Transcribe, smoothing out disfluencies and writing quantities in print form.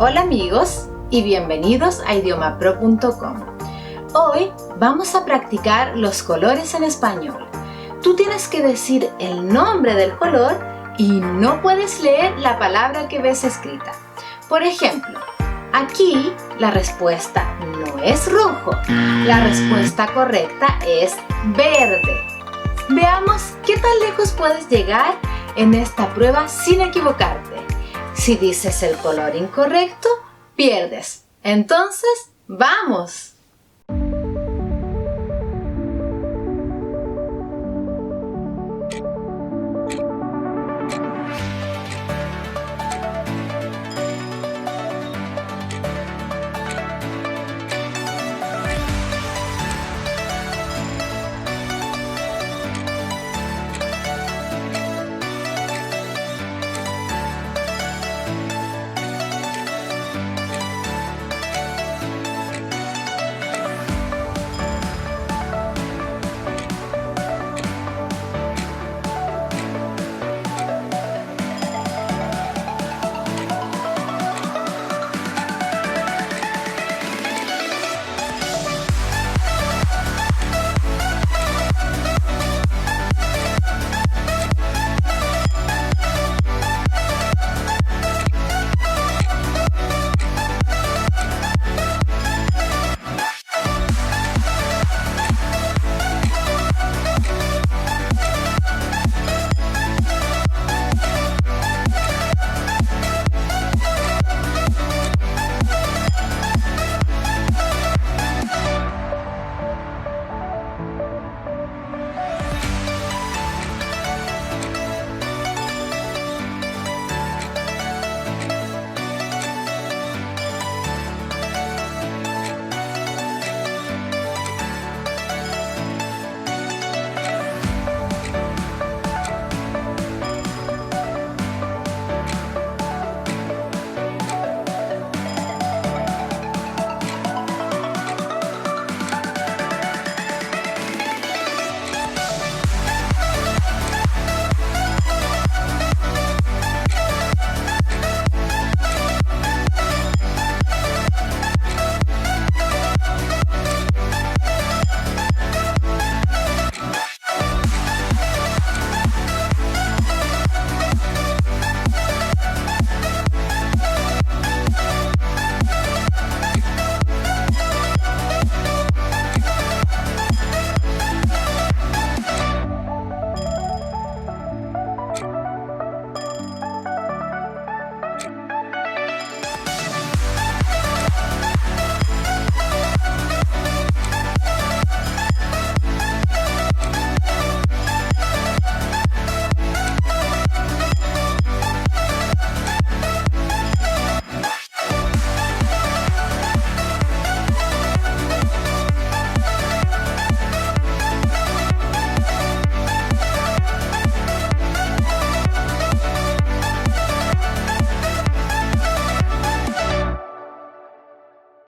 Hola amigos y bienvenidos a idiomapro.com. Hoy vamos a practicar los colores en español. Tú tienes que decir el nombre del color y no puedes leer la palabra que ves escrita. Por ejemplo, aquí la respuesta no es rojo. La respuesta correcta es verde. Veamos qué tan lejos puedes llegar en esta prueba sin equivocarte. Si dices el color incorrecto, pierdes. Entonces, ¡vamos!